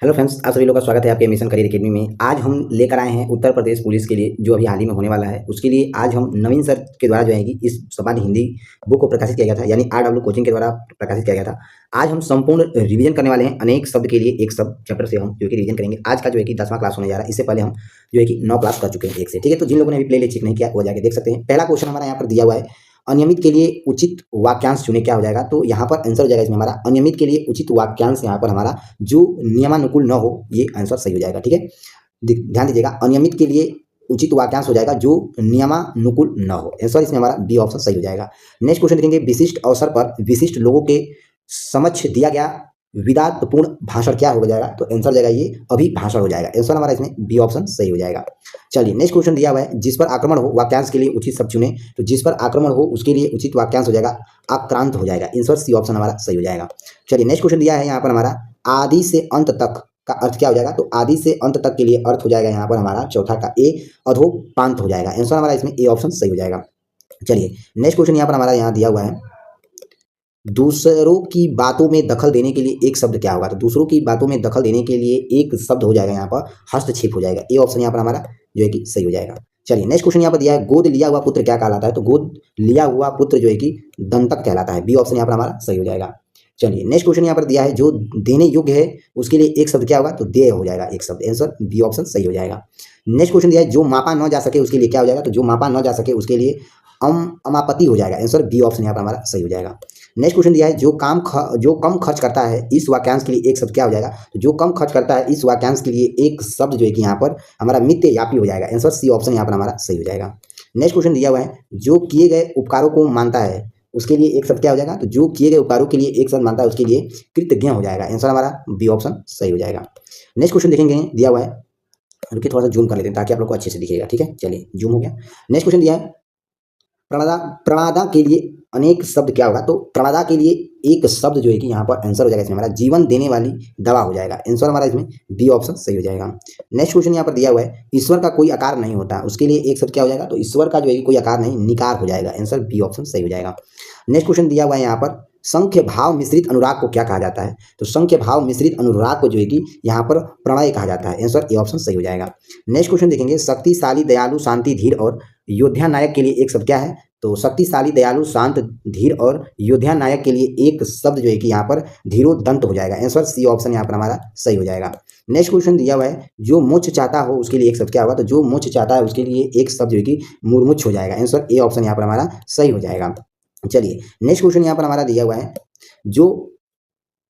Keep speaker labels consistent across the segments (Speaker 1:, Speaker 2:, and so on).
Speaker 1: Hello friends, आप सभी लोगों का स्वागत है आपके मिशन करियर एकेडमी में। आज हम लेकर आए हैं उत्तर प्रदेश पुलिस के लिए जो अभी हाल ही में होने वाला है। उसके लिए आज हम नवीन सर के द्वारा जो है कि इस सामान्य हिंदी बुक को प्रकाशित किया गया था, यानी RW कोचिंग के द्वारा प्रकाशित किया गया था। आज हम संपूर्ण रिवीजन करने वाले हैं। अनेक शब्द के लिए एक शब्द चैप्टर से हम जो है कि रिवीजन करेंगे। आज का जो है कि 10वां क्लास होने जा रहा है। इससे पहले हम जो है कि 9 क्लास कर चुके हैं एक से, ठीक है। तो जिन लोगों ने अभी प्ले लिस्ट चेक नहीं किया वो जाके देख सकते हैं। पहला क्वेश्चन हमारा यहाँ पर दिया हुआ है, अनियमित के लिए उचित वाक्यांश चुने, क्या हो जाएगा? तो यहाँ पर आंसर हो जाएगा इसमें हमारा अनियमित के लिए उचित वाक्यांश, यहाँ पर हमारा जो नियमानुकूल न हो, ये आंसर सही हो जाएगा, ठीक है। ध्यान दीजिएगा, अनियमित के लिए उचित वाक्यांश हो जाएगा जो नियमानुकूल न हो। आंसर इसमें हमारा बी ऑप्शन सही हो जाएगा। नेक्स्ट क्वेश्चन देखेंगे, विशिष्ट अवसर पर विशिष्ट लोगों के समक्ष दिया गया विदातपूर्ण भाषण क्या हो जाएगा? तो आंसर जाएगा ये अभिभाषण हो जाएगा। आंसर हमारा इसमें बी ऑप्शन सही हो जाएगा। चलिए नेक्स्ट क्वेश्चन दिया हुआ है, जिस पर आक्रमण हो वाक्यांश के लिए उचित शब्द चुने। तो जिस पर आक्रमण हो उसके लिए उचित वाक्यांश हो जाएगा आक्रांत हो जाएगा। आंसर सी ऑप्शन हमारा सही हो जाएगा। चलिए नेक्स्ट क्वेश्चन दिया है यहाँ पर हमारा, आदि से अंत तक का अर्थ क्या हो जाएगा? तो आदि से अंत तक के लिए अर्थ हो जाएगा यहाँ पर हमारा चौथा का ए, अधोपांत हो जाएगा। आंसर हमारा इसमें ए ऑप्शन सही हो जाएगा। चलिए नेक्स्ट क्वेश्चन यहाँ पर हमारा यहाँ दिया हुआ है, दूसरों की बातों में दखल देने के लिए एक शब्द क्या होगा? तो दूसरों की बातों में दखल देने के लिए एक शब्द हो जाएगा यहाँ पर हस्तक्षेप हो जाएगा। ए ऑप्शन यहाँ पर हमारा जो है कि सही हो जाएगा। चलिए नेक्स्ट क्वेश्चन यहाँ पर दिया है, गोद लिया हुआ पुत्र क्या कहलाता है? तो गोद लिया हुआ पुत्र जो है कि दंतक कहलाता है। बी ऑप्शन यहाँ पर हमारा सही हो जाएगा। चलिए नेक्स्ट क्वेश्चन यहाँ पर दिया है, जो देने योग्य है उसके लिए एक शब्द क्या होगा? तो देय हो जाएगा एक शब्द। आंसर बी ऑप्शन सही हो जाएगा। नेक्स्ट क्वेश्चन दिया है, जो मापा न जा सके उसके लिए क्या हो जाएगा? तो जो मापा न जा सके उसके लिए अमापति हो जाएगा। आंसर बी ऑप्शन यहाँ पर हमारा सही हो जाएगा। नेक्स्ट क्वेश्चन दिया है, जो कम खर्च करता है इस वाक्यांश के लिए एक शब्द क्या हो जाएगा? तो जो कम खर्च करता है इस वाक्यांश के लिए एक शब्द जो है कि यहाँ पर हमारा मितव्यापी हो जाएगा। आंसर सी ऑप्शन यहाँ पर हमारा सही हो जाएगा। नेक्स्ट क्वेश्चन दिया हुआ है, जो किए गए उपकारों को मानता है उसके लिए एक शब्द क्या हो जाएगा? तो जो किए गए उपकारों के लिए एक शब्द मानता है उसके लिए कृतज्ञ हो जाएगा। आंसर हमारा बी ऑप्शन सही हो जाएगा। नेक्स्ट क्वेश्चन देखेंगे, दिया हुआ है, रुकिए थोड़ा सा जूम कर लेते हैं ताकि आप लोग को अच्छे से दिखेगा, ठीक है। चलिए जूम हो गया। नेक्स्ट क्वेश्चन दिया है, प्रमादा के लिए अनेक शब्द क्या होगा? तो प्रमादा के लिए एक शब्द जो है कि यहाँ पर आंसर हो जाएगा इसमें हमारा जीवन देने वाली दवा हो जाएगा। आंसर हमारा इसमें बी ऑप्शन सही हो जाएगा। नेक्स्ट क्वेश्चन यहाँ पर दिया हुआ है, ईश्वर का कोई आकार नहीं होता, उसके लिए एक शब्द क्या हो जाएगा? तो ईश्वर का जो है कि कोई आकार नहीं, निकार हो जाएगा। आंसर बी ऑप्शन सही हो जाएगा। नेक्स्ट क्वेश्चन दिया हुआ है यहाँ पर, संख्य भाव मिश्रित अनुराग को क्या कहा जाता है? तो संख्य भाव मिश्रित अनुराग को जो है कि यहाँ पर प्रणय कहा जाता है। आंसर ए ऑप्शन सही हो जाएगा। नेक्स्ट क्वेश्चन देखेंगे, शक्तिशाली दयालु शांति धीर और योद्धा नायक के लिए एक शब्द क्या है? तो शक्तिशाली दयालु शांत धीर और योद्धा नायक के लिए एक शब्द जो है कि यहाँ पर धीरोदंत हो जाएगा। आंसर सी ऑप्शन यहाँ पर हमारा सही हो जाएगा। नेक्स्ट क्वेश्चन दिया हुआ है, जो मोक्ष चाहता हो उसके लिए एक शब्द क्या होगा? तो जो मोक्ष चाहता है उसके लिए एक शब्द जो है कि मुरमुक्ष हो जाएगा। आंसर ए ऑप्शन यहाँ पर हमारा सही हो जाएगा। चलिए नेक्स्ट क्वेश्चन यहाँ पर हमारा दिया हुआ है, जो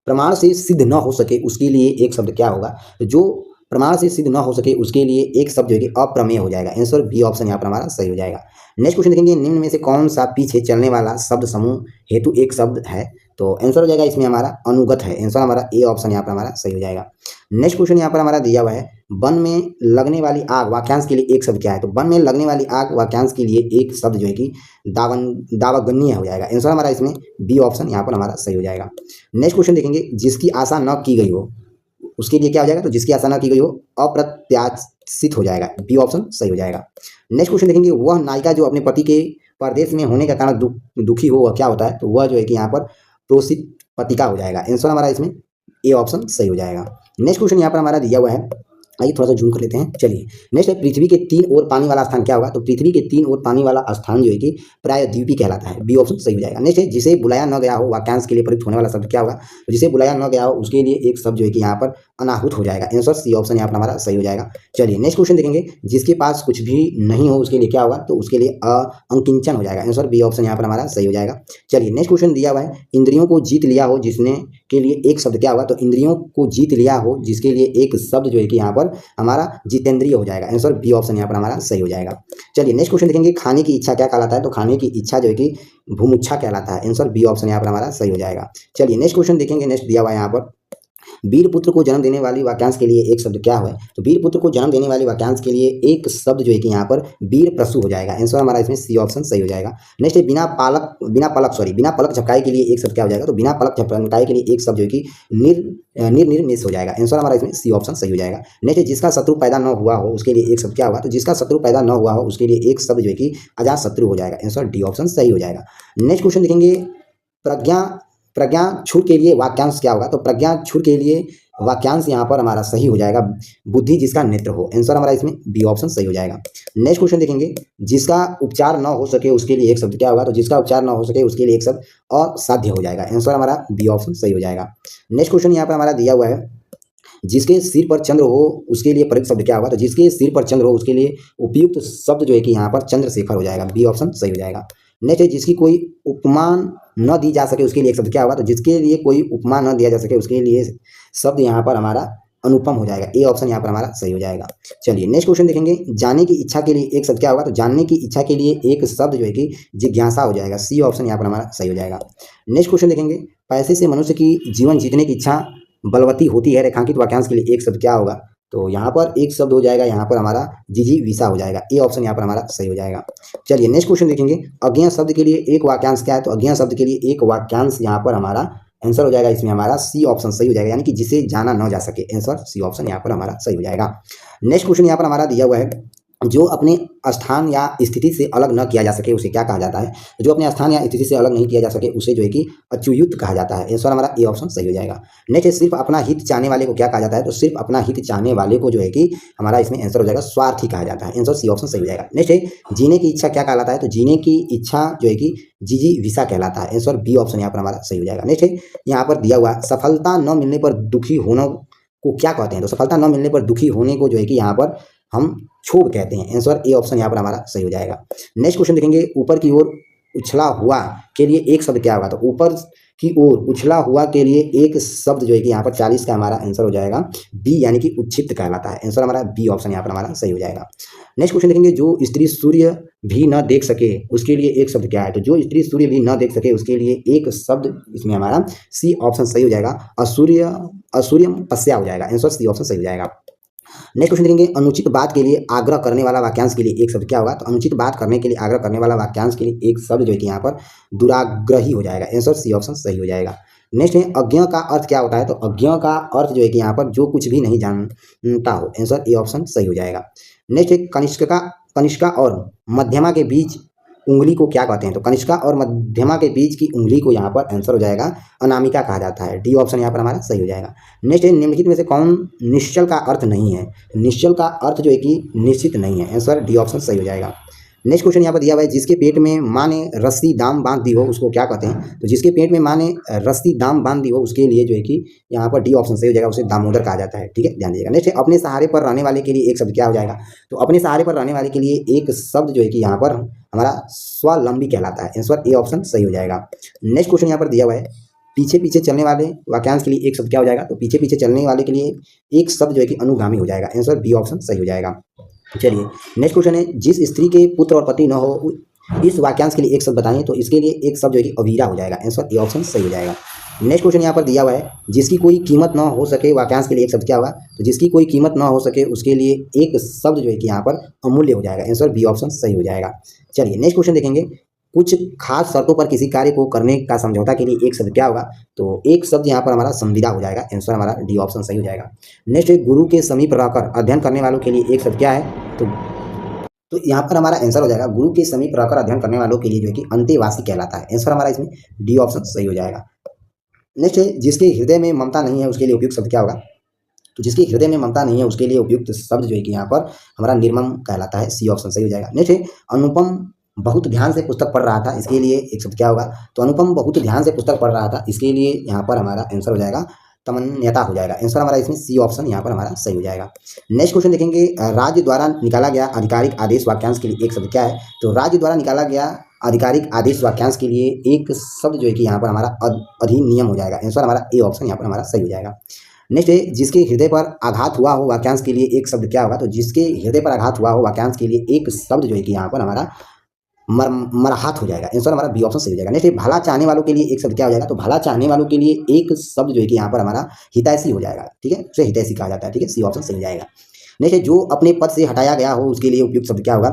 Speaker 1: प्रमाण से सिद्ध न हो सके उसके लिए एक शब्द क्या होगा? तो जो प्रमाण से सिद्ध न हो सके उसके लिए एक शब्द जो है कि अप्रमेय हो जाएगा। आंसर बी ऑप्शन यहाँ पर हमारा सही हो जाएगा। नेक्स्ट क्वेश्चन देखेंगे, निम्न में से कौन सा पीछे चलने वाला शब्द समूह हेतु एक शब्द है? तो आंसर हो जाएगा इसमें हमारा अनुगत है। आंसर हमारा ए ऑप्शन यहाँ पर हमारा सही हो जाएगा। नेक्स्ट क्वेश्चन यहाँ पर हमारा दिया हुआ है, वन में लगने वाली आग वाक्यांश के लिए एक शब्द क्या है? तो वन में लगने वाली आग वाक्यांश के लिए एक शब्द जो है कि दावाग्नीय हो जाएगा। आंसर हमारा इसमें बी ऑप्शन यहाँ पर हमारा सही हो जाएगा। नेक्स्ट क्वेश्चन देखेंगे, जिसकी आशा न की गई हो उसके लिए क्या हो जाएगा? तो जिसकी आशा न की गई हो अप्रत्याशित हो जाएगा। बी ऑप्शन सही हो जाएगा। नेक्स्ट क्वेश्चन देखेंगे, वह नायिका जो अपने पति के परदेश में होने का कारण दुखी हो वह क्या होता है? तो वह जो है कि यहाँ पर प्रोसित पतिका हो जाएगा। आंसर हमारा इसमें ए ऑप्शन सही हो जाएगा। नेक्स्ट क्वेश्चन यहाँ पर हमारा दिया हुआ है, आइए थोड़ा सा जूम कर लेते हैं। चलिए नेक्स्ट है, पृथ्वी के 3 ओर पानी वाला स्थान क्या होगा? तो पृथ्वी के 3 ओर पानी वाला स्थान जो है कि प्रायद्वीपी कहलाता है। बी ऑप्शन सही हो जाएगा। नेक्स्ट है, जिसे बुलाया न गया हो वाक्यांश के लिए प्रयुक्त होने वाला शब्द क्या होगा? तो जिसे बुलाया न गया हो उसके लिए एक शब्द जो है कि यहाँ पर अनाहुत हो जाएगा। आंसर सी ऑप्शन यहाँ पर हमारा सही हो जाएगा। चलिए नेक्स्ट क्वेश्चन देखेंगे, जिसके पास कुछ भी नहीं हो उसके लिए क्या होगा? तो उसके लिए अंकिंचन हो जाएगा। आंसर बी ऑप्शन यहाँ पर हमारा सही हो जाएगा। चलिए नेक्स्ट क्वेश्चन दिया हुआ है, इंद्रियों को जीत लिया हो जिसने के लिए एक शब्द क्या होगा? तो इंद्रियों को जीत लिया हो जिसके लिए एक शब्द जो है कि यहाँ पर हमारा जितेंद्रिय हो जाएगा। आंसर बी ऑप्शन यहाँ पर हमारा सही हो जाएगा। चलिए नेक्स्ट क्वेश्चन देखेंगे, खाने की इच्छा क्या कहलाता है? तो खाने की इच्छा जो है कि भूमुच्छा कहलाता है। आंसर बी ऑप्शन यहाँ पर हमारा सही हो जाएगा। चलिए नेक्स्ट क्वेश्चन देखेंगे, नेक्स्ट दिया हुआ है यहाँ पर, वीर पुत्र को जन्म देने वाली वाक्यांश के लिए एक शब्द क्या है? तो वीर पुत्र को जन्म देने वाली वाक्यांश के लिए एक शब्द जो है कि यहाँ पर वीर प्रसू हो जाएगा। आंसर हमारा इसमें सी ऑप्शन सही हो जाएगा। नेक्स्ट है, बिना पलक झपकाए के लिए एक शब्द क्या हो जाएगा? तो बिना पलक झपकाए के लिए एक शब्द जो है कि निर्निमेष हो जाएगा। आंसर हमारा इसमें सी ऑप्शन सही हो जाएगा। नेक्स्ट है, जिसका शत्रु पैदा न हुआ हो उसके लिए एक शब्द क्या होगा? तो जिसका शत्रु पैदा न हुआ हो उसके लिए एक शब्द जो है कि अजात शत्रु हो जाएगा। आंसर डी ऑप्शन सही हो जाएगा। नेक्स्ट क्वेश्चन देखेंगे, प्रज्ञाक्षुर के लिए वाक्यांश क्या होगा? तो प्रज्ञाक्षुर के लिए वाक्यांश यहाँ पर हमारा सही हो जाएगा, बुद्धि जिसका नेत्र हो। आंसर हमारा इसमें बी ऑप्शन सही हो जाएगा। नेक्स्ट क्वेश्चन देखेंगे, जिसका उपचार न हो सके उसके लिए एक शब्द क्या होगा, तो जिसका उपचार न हो सके उसके लिए एक शब्द असाध्य हो जाएगा। आंसर हमारा बी ऑप्शन सही हो जाएगा। नेक्स्ट क्वेश्चन यहाँ पर हमारा दिया हुआ है, जिसके सिर पर चंद्र हो उसके लिए प्रयुक्त शब्द क्या होगा, तो जिसके सिर पर चंद्र हो उसके लिए उपयुक्त शब्द जो है कि यहाँ पर चंद्रशेखर हो जाएगा। बी ऑप्शन सही हो जाएगा। नेक्स्ट है, जिसकी कोई उपमा न दी जा सके उसके लिए एक शब्द क्या होगा, तो जिसके लिए कोई उपमा न दिया जा सके उसके लिए शब्द यहाँ पर हमारा अनुपम हो जाएगा। ए ऑप्शन यहाँ पर हमारा सही हो जाएगा। चलिए नेक्स्ट क्वेश्चन देखेंगे, जाने की इच्छा के लिए एक शब्द क्या होगा, तो जानने की इच्छा के लिए एक शब्द जो है कि जिज्ञासा हो जाएगा। सी ऑप्शन यहाँ पर हमारा सही हो जाएगा। नेक्स्ट क्वेश्चन देखेंगे, पैसे से मनुष्य की जीवन जीतने की इच्छा बलवती होती है, रेखांकित वाक्यांश के लिए एक शब्द क्या होगा, तो यहाँ पर एक शब्द हो जाएगा, यहाँ पर हमारा जिजीविषा हो जाएगा। ए ऑप्शन यहाँ पर हमारा सही हो जाएगा। चलिए नेक्स्ट क्वेश्चन देखेंगे, अज्ञा शब्द के लिए एक वाक्यांश क्या है, तो अज्ञा शब्द के लिए एक वाक्यांश यहाँ पर हमारा आंसर हो जाएगा, इसमें हमारा सी ऑप्शन सही हो जाएगा, यानी कि जिसे जाना न जा सके। आंसर सी ऑप्शन यहाँ पर हमारा सही हो जाएगा। नेक्स्ट क्वेश्चन यहाँ पर हमारा दिया हुआ है, जो अपने स्थान या स्थिति से अलग न किया जा सके उसे क्या कहा जाता है, जो अपने स्थान या स्थिति से अलग नहीं किया जा सके उसे जो है कि अच्युत कहा जाता है। आंसर हमारा ए ऑप्शन सही हो जाएगा। नेक्स्ट है, सिर्फ अपना हित चाहने वाले को क्या कहा जाता है, तो सिर्फ अपना हित चाहने वाले को जो है कि हमारा इसमें आंसर हो जाएगा स्वार्थी कहा जाता है। आंसर सी ऑप्शन सही हो जाएगा। नेक्स्ट है, जीने की इच्छा क्या कहलाता है, तो जीने की इच्छा जो है कि जिजीविषा कहलाता है। आंसर बी ऑप्शन यहाँ पर हमारा सही हो जाएगा। नेक्स्ट है, यहाँ पर दिया हुआ सफलता न मिलने पर दुखी होना को क्या कहते हैं, तो सफलता न मिलने पर दुखी होने को जो है कि यहाँ पर हम क्षोभ कहते हैं। आंसर ए ऑप्शन यहाँ पर हमारा सही हो जाएगा। नेक्स्ट क्वेश्चन देखेंगे, ऊपर की ओर उछला हुआ के लिए एक शब्द क्या होगा, तो ऊपर की ओर उछला हुआ के लिए एक शब्द जो है कि यहाँ पर 40 का हमारा आंसर हो जाएगा बी, यानी कि उच्छिप्त कहलाता है। आंसर हमारा बी ऑप्शन यहाँ पर हमारा सही हो जाएगा। नेक्स्ट क्वेश्चन देखेंगे, जो स्त्री सूर्य भी न देख सके उसके लिए एक शब्द क्या है, तो जो स्त्री सूर्य भी न देख सके उसके लिए एक शब्द इसमें हमारा सी ऑप्शन सही हो जाएगा, असूर्यम पश्या हो जाएगा। आंसर सी ऑप्शन सही हो जाएगा। नेक्स्ट क्वेश्चन देखेंगे, अनुचित बात के लिए आग्रह करने वाला वाक्यांश के लिए एक शब्द क्या होगा, तो अनुचित बात करने के लिए आग्रह करने वाला वाक्यांश के लिए एक शब्द जो है कि यहाँ पर दुराग्रही हो जाएगा। आंसर सी ऑप्शन सही हो जाएगा। नेक्स्ट है, अज्ञ का अर्थ क्या होता है, तो अज्ञ का अर्थ जो है कि यहाँ पर जो कुछ भी नहीं जानता हो। आंसर ए ऑप्शन सही हो जाएगा। नेक्स्ट है, कनिष्का और मध्यमा के बीच उंगली को क्या कहते हैं, तो कनिष्का और मध्यमा के बीच की उंगली को यहाँ पर आंसर हो जाएगा अनामिका कहा जाता है। डी ऑप्शन यहाँ पर हमारा सही हो जाएगा। नेक्स्ट है, निम्नलिखित में से कौन निश्चल का अर्थ नहीं है, निश्चल का अर्थ जो है कि निश्चित नहीं है। आंसर डी ऑप्शन सही हो जाएगा। नेक्स्ट क्वेश्चन यहाँ पर दिया हुआ है, जिसके पेट में माँ ने रस्सी दाम बांध दी हो उसको क्या कहते हैं, तो जिसके पेट में माँ ने रस्सी दाम बांध दी हो उसके लिए जो है कि यहाँ पर डी ऑप्शन सही हो जाएगा, उसे दामोदर कहा जाता है। ठीक है, ध्यान दीजिएगा। नेक्स्ट है, अपने सहारे पर रहने वाले के लिए एक शब्द क्या हो जाएगा, तो अपने सहारे पर रहने वाले के लिए एक शब्द जो है कि यहाँ पर हमारा स्वावलंबी कहलाता है। आंसर ए ऑप्शन सही हो जाएगा। नेक्स्ट क्वेश्चन यहाँ पर दिया हुआ है, पीछे पीछे चलने वाले वाक्यांश के लिए एक शब्द क्या हो जाएगा, तो पीछे पीछे चलने वाले के लिए एक शब्द जो है कि अनुगामी हो जाएगा। आंसर बी ऑप्शन सही हो जाएगा। चलिए नेक्स्ट क्वेश्चन है, जिस स्त्री के पुत्र और पति न हो इस वाक्यांश के लिए एक शब्द बताइए, तो इसके लिए एक शब्द जो है कि अवीरा हो जाएगा। आंसर ए ऑप्शन सही हो जाएगा। नेक्स्ट क्वेश्चन यहाँ पर दिया हुआ है, जिसकी कोई कीमत न हो सके वाक्यांश के लिए एक शब्द क्या होगा, तो जिसकी कोई कीमत न हो सके उसके लिए एक शब्द जो है कि यहाँ पर अमूल्य हो जाएगा। आंसर बी ऑप्शन सही हो जाएगा। चलिए नेक्स्ट क्वेश्चन देखेंगे, कुछ खास शर्तों पर किसी कार्य को करने का समझौता के लिए एक शब्द क्या होगा, तो एक शब्द यहाँ पर हमारा संविदा हो जाएगा। आंसर हमारा डी ऑप्शन सही हो जाएगा। नेक्स्ट गुरु के समीप रहकर अध्ययन करने वालों के लिए एक शब्द क्या है, तो यहाँ पर हमारा आंसर हो जाएगा, गुरु के समीप रहकर अध्ययन करने वालों के लिए जो है कि अंतेवासी कहलाता है। आंसर हमारा इसमें डी ऑप्शन सही हो जाएगा। नेक्स्ट है, जिसके हृदय में ममता नहीं है उसके लिए उपयुक्त शब्द क्या होगा, तो जिसके हृदय में ममता नहीं है उसके लिए उपयुक्त शब्द जो है कि यहाँ पर हमारा निर्मम कहलाता है। सी ऑप्शन सही हो जाएगा। नेक्स्ट है, अनुपम बहुत ध्यान से पुस्तक पढ़ रहा था इसके लिए एक शब्द क्या होगा, तो अनुपम बहुत ध्यान से पुस्तक पढ़ रहा था इसके लिए यहाँ पर हमारा आंसर हो जाएगा तमन्यता हो जाएगा। आंसर हमारा इसमें सी ऑप्शन यहाँ पर हमारा सही हो जाएगा। नेक्स्ट क्वेश्चन देखेंगे, राज्य द्वारा निकाला गया आधिकारिक आदेश वाक्यांश के लिए एक शब्द क्या है, तो राज्य द्वारा निकाला गया आधिकारिक आदेश वाक्यांश के लिए एक शब्द जो है कि यहाँ पर हमारा अधिनियम हो जाएगा। आंसर हमारा ए ऑप्शन यहाँ पर हमारा सही हो जाएगा। नेक्स्ट है, जिसके हृदय पर आघात हुआ हो वाक्यांश के लिए एक शब्द क्या होगा, तो जिसके हृदय पर आघात हुआ हो वाक्यांश के लिए एक शब्द जो है कि यहाँ पर हमारा मरहात हो जाएगा। आंसर हमारा बी ऑप्शन सही हो जाएगा। नेक्स्ट भला चाहने वालों के लिए एक शब्द क्या हो जाएगा, तो भला चाहने वालों के लिए एक शब्द जो है कि यहाँ पर हमारा हितैषी हो जाएगा। ठीक है, उसे हितैषी कहा जाता है। ठीक है, सी ऑप्शन सही हो जाएगा। नेक्स्ट जो अपने पद से हटाया गया हो उसके लिए उपयुक्त शब्द क्या होगा,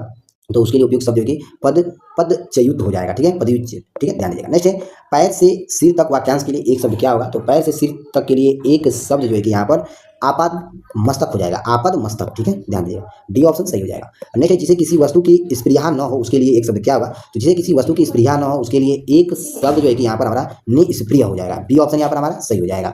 Speaker 1: तो उसके लिए उपयुक्त शब्द जो कि पदच्युत हो जाएगा। ठीक है, पदच्युत। ठीक है, ध्यान दीजिएगा। नेक्स्ट है, पैर से सिर तक वाक्यांश के लिए एक शब्द क्या होगा, तो पैर से सिर तक के लिए एक शब्द जो है कि यहाँ पर आपाद मस्तक हो जाएगा। आपाद मस्तक। ठीक है, ध्यान दीजिएगा। डी ऑप्शन सही हो जाएगा। नेक्स्ट है, जिसे किसी वस्तु की स्पृहा न हो उसके लिए एक शब्द क्या होगा, तो जिसे किसी वस्तु की स्पृहा न हो उसके लिए एक शब्द जो है कि यहाँ पर हमारा निस्प्रिय हो जाएगा। बी ऑप्शन यहाँ पर हमारा सही हो जाएगा।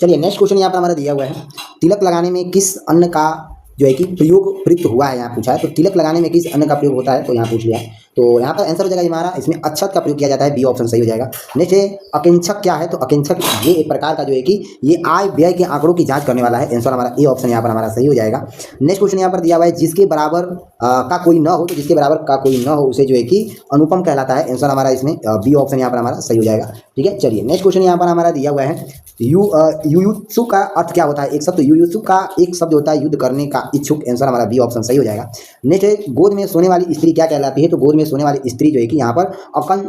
Speaker 1: चलिए नेक्स्ट क्वेश्चन यहाँ पर हमारा दिया हुआ है, तिलक लगाने में किस अन्न का जो है कि प्रयोग प्रयुक्त हुआ है, यहाँ पूछा है। तो तिलक लगाने में किस अन्न का प्रयोग होता है, तो यहाँ पूछ लिया है। तो यहाँ पर आंसर हो जाएगा हमारा, इसमें अक्षत का प्रयोग किया जाता है, बी ऑप्शन सही हो जाएगा। नेक्स्ट है अकिंचक क्या है, तो अकिंचक ये एक प्रकार का जो है कि ये आय व्यय के आंकड़ों की जांच करने वाला है। आंसर हमारा ए ऑप्शन यहाँ पर हमारा सही हो जाएगा। नेक्स्ट क्वेश्चन यहाँ पर दिया हुआ है, जिसके बराबर का कोई न हो, तो जिसके बराबर का कोई न हो उसे जो है कि अनुपम कहलाता है। आंसर हमारा इसमें बी ऑप्शन यहाँ पर हमारा सही हो जाएगा। ठीक है, चलिए नेक्स्ट क्वेश्चन यहाँ पर हमारा दिया हुआ है, युयुत्सु का अर्थ क्या होता है। एक शब्द युयुत्सु का एक शब्द होता है युद्ध करने का इच्छुक। आंसर हमारा बी ऑप्शन सही हो जाएगा। नेक्स्ट है गोद में सोने वाली स्त्री क्या कहलाती है, तो गोद में सोने वाली स्त्री जो है कि यहाँ पर अकन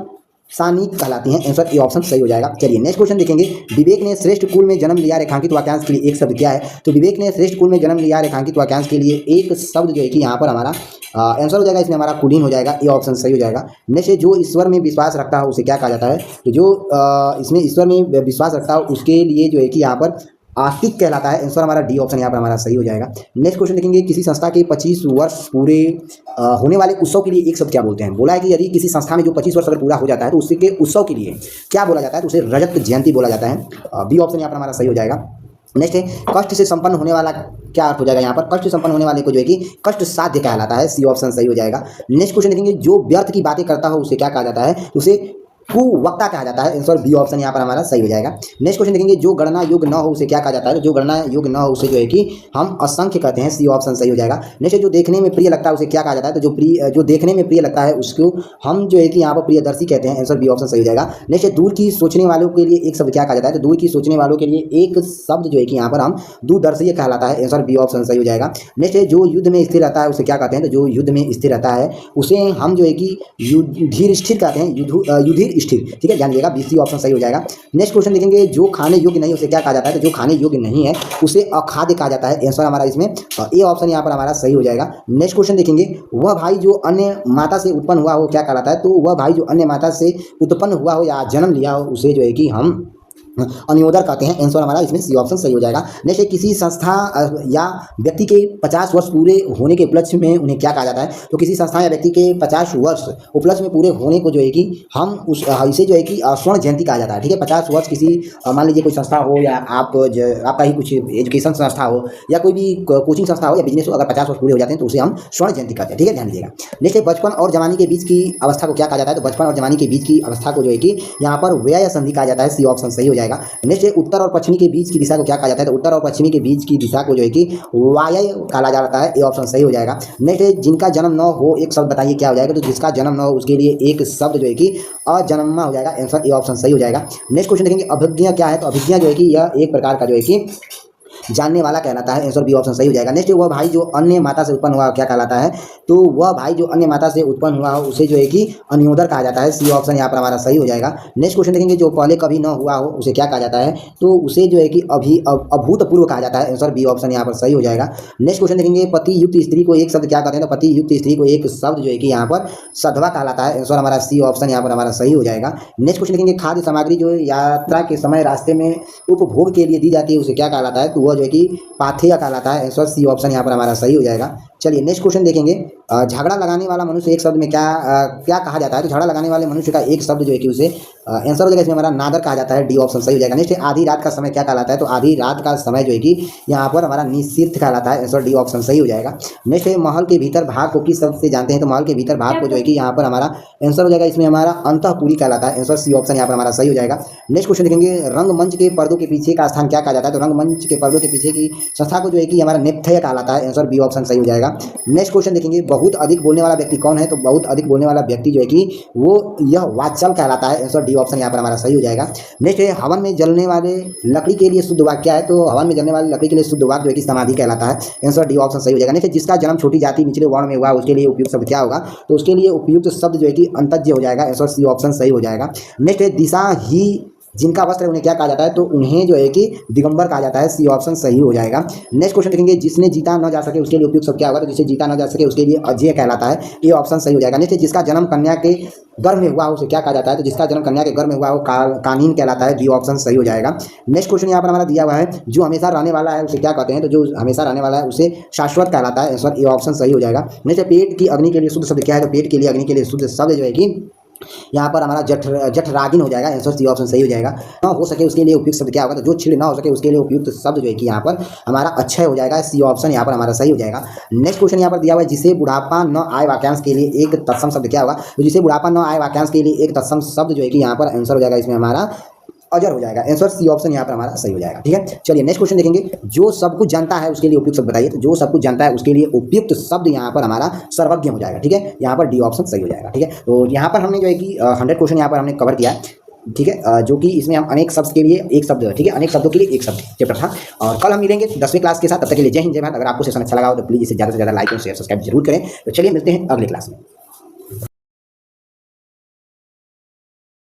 Speaker 1: सानी कहलाती हैं। आंसर ए ऑप्शन सही हो जाएगा। चलिए नेक्स्ट क्वेश्चन देखेंगे, विवेक ने श्रेष्ठ कुल में जन्म लिया रेखांकित वाक्यांश के लिए एक शब्द क्या है। तो विवेक ने श्रेष्ठ कुल में जन्म लिया रेखांकित वाक्यांश के लिए एक शब्द जो है कि यहाँ पर हमारा आंसर हो जाएगा, इसमें हमारा कुलीन हो जाएगा। ए ऑप्शन सही हो जाएगा। नेक्स्ट जो ईश्वर में विश्वास रखता है उसे क्या कहा जाता है, तो जो इसमें ईश्वर में विश्वास रखता है उसके लिए जो है कि यहाँ पर आस्तिक कहलाता है। आंसर हमारा डी ऑप्शन यहाँ पर हमारा सही हो जाएगा। नेक्स्ट क्वेश्चन देखेंगे, किसी संस्था के 25 वर्ष पूरे होने वाले उत्सव के लिए एक शब्द क्या बोलते हैं। बोला है कि यदि किसी संस्था में जो 25 वर्ष अगर पूरा हो जाता है तो उसके उत्सव के लिए क्या बोला जाता है, तो उसे रजत जयंती बोला जाता है। बी ऑप्शन यहाँ पर हमारा सही हो जाएगा। नेक्स्ट है कष्ट से संपन्न होने वाला क्या अर्थ हो जाएगा, यहाँ पर कष्ट से संपन्न होने वाले को जो है कि कष्ट साध्य कहलाता है। सी ऑप्शन सही हो जाएगा। नेक्स्ट क्वेश्चन देखेंगे, जो व्यर्थ की बातें करता हो उसे क्या कहा जाता है, उसे कुवक्ता कहा जाता है। आंसर बी ऑप्शन यहाँ पर हमारा सही हो जाएगा। नेक्स्ट क्वेश्चन देखेंगे, जो गणना योग्य न हो उसे क्या कहा जाता है, जो गणना योग्य न हो उसे जो है कि हम असंख्य कहते हैं। सी ऑप्शन सही हो जाएगा। नेक्स्ट जो देखने में प्रिय लगता है उसे क्या कहा जाता है, तो जो देखने में प्रिय लगता है उसको हम जो है कि यहाँ पर प्रियदर्शी कहते हैं। आंसर बी ऑप्शन सही हो जाएगा। नेक्स्ट दूर की सोचने वालों के लिए एक शब्द क्या कहा जाता है, तो दूर की सोचने वालों के लिए एक शब्द जो है कि यहाँ पर हम दूरदर्शी कहलाता है। आंसर बी ऑप्शन सही हो जाएगा। नेक्स्ट जो युद्ध में स्थिर रहता है उसे क्या कहते हैं, तो जो युद्ध में स्थिर रहता है उसे हम जो है कि युधिर स्थिर कहते हैं, युधिर स्थिर। ठीक है, जानिएगा, बी सी ऑप्शन सही हो जाएगा। नेक्स्ट क्वेश्चन देखेंगे, जो खाने योग्य नहीं उसे क्या कहा जाता है, तो जो खाने योग्य नहीं है उसे अखाद्य कहा जाता है। आंसर हमारा इसमें ए ऑप्शन यहाँ पर हमारा सही हो जाएगा। नेक्स्ट क्वेश्चन देखेंगे, वह भाई जो अन्य माता से उत्पन्न हुआ हो क्या कहलाता है, तो वह भाई जो अन्य माता से उत्पन्न हुआ हो या जन्म लिया हो उसे जो है कि हम अन्योदर कहते हैं। आंसर हमारा इसमें सी ऑप्शन सही हो जाएगा। नेक्स्ट किसी संस्था या व्यक्ति के 50 वर्ष पूरे होने के उपलक्ष्य में उन्हें क्या कहा जाता है, तो किसी संस्था या व्यक्ति के 50 वर्ष उपलक्ष्य में पूरे होने को जो है कि हम इसे जो है कि स्वर्ण जयंती कहा जाता है। ठीक है, 50 वर्ष किसी मान लीजिए कोई संस्था हो या आपका ही कुछ एजुकेशन संस्था हो या कोई भी कोचिंग संस्था हो या बिजनेस हो, अगर 50 वर्ष पूरे हो जाते हैं तो उसे हम स्वर्ण जयंती कहते हैं। ठीक है, ध्यान दीजिएगा। नेक्स्ट बचपन और जवानी के बीच की अवस्था को क्या कहा जाता है, तो बचपन और जवानी के बीच की अवस्था को जो है कि यहाँ पर व्यय या संधि कहा जाता है। सी ऑप्शन सही हो जाएगा। नेक्स्ट उत्तर और पश्चिमी के बीच की दिशा को क्या कहा जाता है, तो उत्तर और पश्चिमी के बीच की दिशा को जो है कि वायय कहा जाता है। ए ऑप्शन सही हो जाएगा। नेक्स्ट जिनका जन्म न हो एक शब्द बताइए क्या हो जाएगा, तो जिसका जन्म न हो उसके लिए एक शब्द जो है कि अजन्मा हो जाएगा। आंसर ए ऑप्शन सही हो जाएगा। नेक्स्ट क्वेश्चन देखेंगे, अभिज्ञा क्या है, तो अभिज्ञा जो है कि यह एक प्रकार का जो है कि जानने वाला कहलाता है। आंसर बी ऑप्शन सही हो जाएगा। नेक्स्ट वह भाई जो अन्य माता से उत्पन्न हुआ क्या कहलाता है, तो वह भाई जो अन्य माता से उत्पन्न हुआ हो उसे जो है कि अन्योदर कहा जाता है। सी ऑप्शन यहाँ पर हमारा सही हो जाएगा। नेक्स्ट क्वेश्चन देखेंगे, जो पहले कभी न हुआ हो उसे क्या कहा जाता है, तो उसे जो है कि अभूतपूर्व कहा जाता है। आंसर बी ऑप्शन यहाँ पर सही हो जाएगा। नेक्स्ट क्वेश्चन देखेंगे, पति युक्त स्त्री को एक शब्द क्या कहते हैं, तो पति युक्त स्त्री को एक शब्द जो है कि यहाँ पर सधवा कहलाता है। आंसर हमारा सी ऑप्शन यहाँ पर हमारा सही हो जाएगा। नेक्स्ट क्वेश्चन देखेंगे, खाद्य सामग्री जो यात्रा के समय रास्ते में उपभोग के लिए दी जाती है उसे क्या कहलाता है, तो वह जो है कि पाथेय कहलाता है। आंसर सी ऑप्शन यहाँ पर हमारा सही हो जाएगा। चलिए नेक्स्ट क्वेश्चन देखेंगे, झगड़ा लगाने वाला मनुष्य एक शब्द में क्या कहा जाता है, तो झगड़ा लगाने वाले मनुष्य का एक शब्द जो है कि उसे आंसर हो जाएगा इसमें हमारा नादर कहा जाता है। डी ऑप्शन सही हो जाएगा। नेक्स्ट आधी रात का समय क्या कहलाता है, तो आधी रात का समय जो है कि यहाँ पर हमारा निशीथ कहलाता है। आंसर डी ऑप्शन सही हो जाएगा। नेक्स्ट है महल के भीतर भाग को किस शब्द से जानते हैं, तो महल के भीतर भाग को जो है कि यहाँ पर हमारा आंसर हो जाएगा इसमें हमारा अंतःपुरी कहलाता है। आंसर सी ऑप्शन यहाँ पर हमारा सही हो जाएगा। नेक्स्ट क्वेश्चन देखेंगे, रंगमंच के पर्दों के पीछे का स्थान क्या कहा जाता है, तो रंगमंच के पर्दों के पीछे की संस्था को जो है कि हमारा नेपथ्य कहलाता है। आंसर बी ऑप्शन सही हो जाएगा। नेक्स्ट क्वेश्चन देखेंगे, बहुत अधिक बोलने वाला व्यक्ति कौन है, तो बहुत अधिक बोलने वाला व्यक्ति जो है कि वो यह वाचल कहलाता है। आंसर डी ऑप्शन यहाँ पर हमारा सही हो जाएगा। नेक्स्ट है हवन में जलने वाले लकड़ी के लिए शुद्ध वाक्य क्या है, तो हवन में जलने वाली लकड़ी के लिए शुद्ध वाक्य जो है कि समाधि कहलाता है। आंसर डी ऑप्शन सही हो जाएगा। नेक्स्ट जिसका जन्म छोटी जाति निचले वर्ण में हुआ उसके लिए उपयुक्त शब्द क्या होगा, तो उसके लिए उपयुक्त शब्द जो है कि अंतज्य हो जाएगा। आंसर सी ऑप्शन सही हो जाएगा। नेक्स्ट है दिशा ही जिनका वस्त्र उन्हें क्या कहा जाता है, तो उन्हें जो है कि दिगंबर कहा जाता है। सी ऑप्शन सही हो जाएगा। नेक्स्ट क्वेश्चन देखेंगे, जिसने जीता न जा सके उसके लिए उपयुक्त शब्द क्या होगा, तो जिसे जीता न जा सके उसके लिए अजय कहलाता है। ये ऑप्शन सही हो जाएगा। नेक्स्ट जिसका जन्म कन्या के गर्भ में हुआ हो उसे क्या कहा जाता है, तो जिसका जन्म कन्या के गर्भ में हुआ हो कानीन कहलाता है। बी ऑप्शन सही हो जाएगा। नेक्स्ट क्वेश्चन यहाँ पर हमारा दिया हुआ है, जो हमेशा रहने वाला है उसे क्या कहते हैं, तो जो हमेशा रहने वाला है उसे शाश्वत कहलाता है। आंसर ए ऑप्शन सही हो जाएगा। नेक्स्ट पेट की अग्नि के लिए शुद्ध शब्द क्या है, तो पेट के लिए अग्नि के लिए शुद्ध शब्द जो है कि यहाँ पर हमारा जठरागिन हो जाएगा, आंसर सी ऑप्शन सही हो जाएगा। ना हो सके उसके लिए उपयुक्त शब्द क्या होगा, तो जो छिड़ ना हो सके उसके लिए उपयुक्त शब्द जो है कि यहाँ पर हमारा अक्षय हो जाएगा, सी ऑप्शन यहाँ पर हमारा सही हो जाएगा। नेक्स्ट क्वेश्चन यहाँ पर दिया हुआ है, जिसे बुढ़ापा न आए वाक्यांश के लिए एक तत्सम शब्द क्या होगा, तो जिसे बुढ़ापा न आए वाक्यांश के लिए एक तत्सम शब्द जो है कि यहाँ पर आंसर हो जाएगा इसमें हमारा अजर हो जाएगा, आंसर सी ऑप्शन यहाँ पर हमारा सही हो जाएगा। ठीक है, चलिए नेक्स्ट क्वेश्चन देखेंगे, जो सब कुछ जानता है उसके लिए उपयुक्त शब्द बताइए, तो जो सब कुछ जानता है उसके लिए उपयुक्त शब्द यहाँ पर हमारा सर्वज्ञ हो जाएगा। ठीक है, यहाँ पर डी ऑप्शन सही हो जाएगा। ठीक है, तो यहाँ पर हमने जो है कि 100 क्वेश्चन यहाँ पर हमने कवर किया है। ठीक है, जो कि इसमें हम अनेक शब्द के लिए एक शब्द, ठीक है, अनेक शब्दों के लिए एक शब्द चैप्टर था। और कल हम मिलेंगे 10वीं क्लास के साथ, तब तक के लिए जय हिंद जय भारत। अगर आपको सेशन अच्छा लगा हो तो प्लीज़ इसे ज़्यादा से ज़्यादा लाइक और शेयर सब्सक्राइब जरूर करें। तो चलिए मिलते हैं अगले क्लास में।